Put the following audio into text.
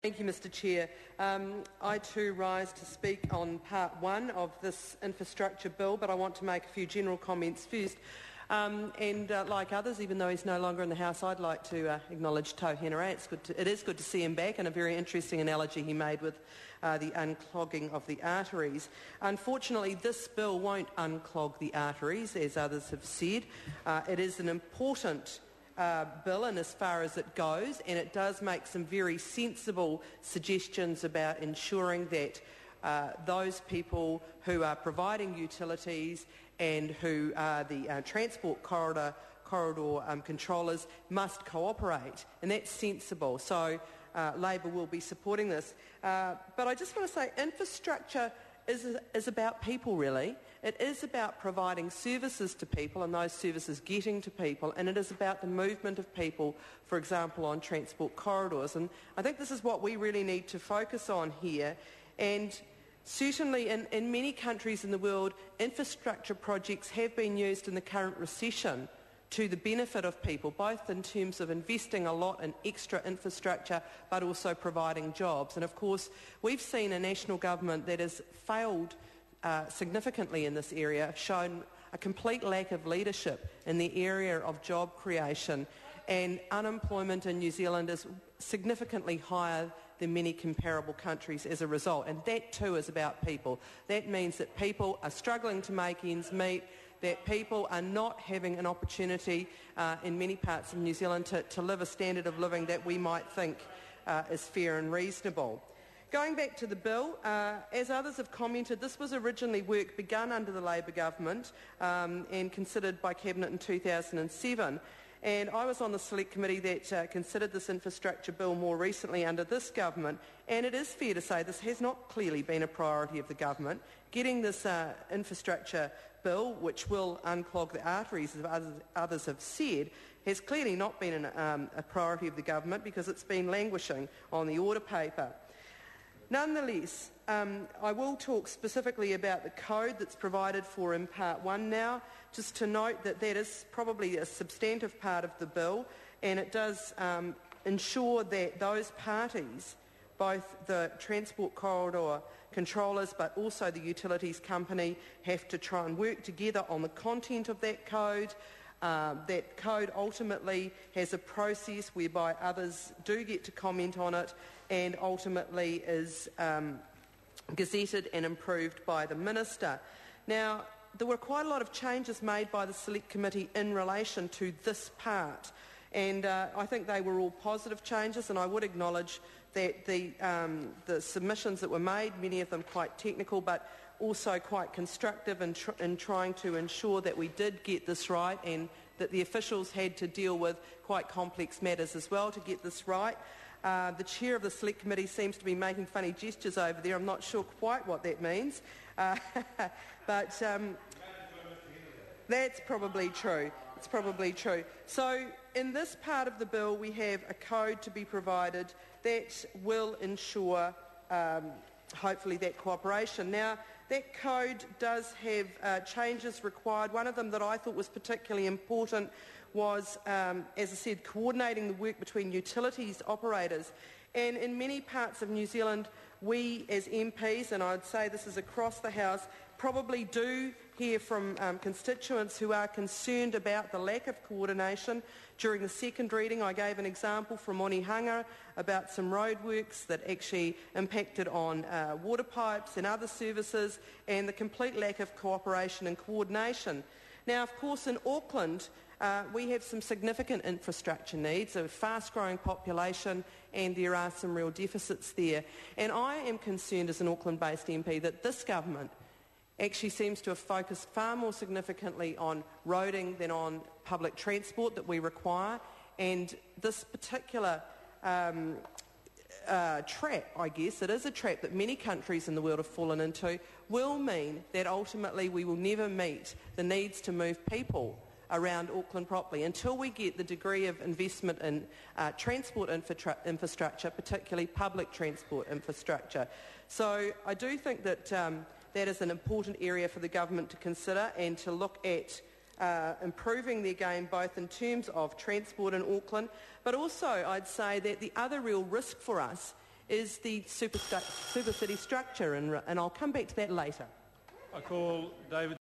Thank you, Mr Chair. I too rise to speak on part one of this infrastructure bill, but I want to make a few general comments first. Like others, even though he's no longer in the House, I'd like to acknowledge Tau Henare. It is good to see him back, and a very interesting analogy he made with the unclogging of the arteries. Unfortunately, this bill won't unclog the arteries, as others have said. It is an important bill in as far as it goes, and it does make some very sensible suggestions about ensuring that those people who are providing utilities and who are the transport corridor controllers must cooperate, and that's sensible. So Labor will be supporting this. But I just want to say infrastructure is about people, really. It is about providing services to people and those services getting to people, and it is about the movement of people, for example, on transport corridors. And I think this is what we really need to focus on here. And certainly in many countries in the world, infrastructure projects have been used in the current recession to the benefit of people, both in terms of investing a lot in extra infrastructure but also providing jobs. And of course, we've seen a national government that has failed significantly in this area, shown a complete lack of leadership in the area of job creation, and unemployment in New Zealand is significantly higher than many comparable countries as a result. And that too is about people. That means that people are struggling to make ends meet, that people are not having an opportunity in many parts of New Zealand to live a standard of living that we might think is fair and reasonable. Going back to the bill, as others have commented, this was originally work begun under the Labor government and considered by Cabinet in 2007. And I was on the select committee that considered this infrastructure bill more recently under this government, and it is fair to say this has not clearly been a priority of the government. Getting this infrastructure bill, which will unclog the arteries, as others have said, has clearly not been a priority of the government because it's been languishing on the order paper. Nonetheless, I will talk specifically about the code that's provided for in Part 1 now, just to note that that is probably a substantive part of the bill, and it does ensure that those parties, both the transport corridor controllers but also the utilities company, have to try and work together on the content of that code. That code ultimately has a process whereby others do get to comment on it and ultimately is gazetted and improved by the Minister. Now, there were quite a lot of changes made by the Select Committee in relation to this part, and I think they were all positive changes, and I would acknowledge that the submissions that were made, many of them quite technical but also quite constructive in trying to ensure that we did get this right, and that the officials had to deal with quite complex matters as well to get this right. The chair of the Select Committee seems to be making funny gestures over there. I'm not sure quite what that means, but that's probably true. It's probably true. So in this part of the bill we have a code to be provided that will ensure hopefully that cooperation. Now, that code does have changes required. One of them that I thought was particularly important was, as I said, coordinating the work between utilities operators. And in many parts of New Zealand, we as MPs, and I'd say this is across the House, probably do hear from constituents who are concerned about the lack of coordination. During the second reading, I gave an example from Onehunga about some roadworks that actually impacted on water pipes and other services, and the complete lack of cooperation and coordination. Now, of course, in Auckland, we have some significant infrastructure needs, a fast-growing population, and there are some real deficits there. And I am concerned as an Auckland-based MP that this government actually seems to have focused far more significantly on roading than on public transport that we require. And this particular trap, I guess, it is a trap that many countries in the world have fallen into, will mean that ultimately we will never meet the needs to move people around Auckland properly until we get the degree of investment in transport infrastructure, particularly public transport infrastructure. So I do think that that is an important area for the government to consider and to look at improving their game both in terms of transport in Auckland, but also I'd say that the other real risk for us is the super city structure, and I'll come back to that later. I call David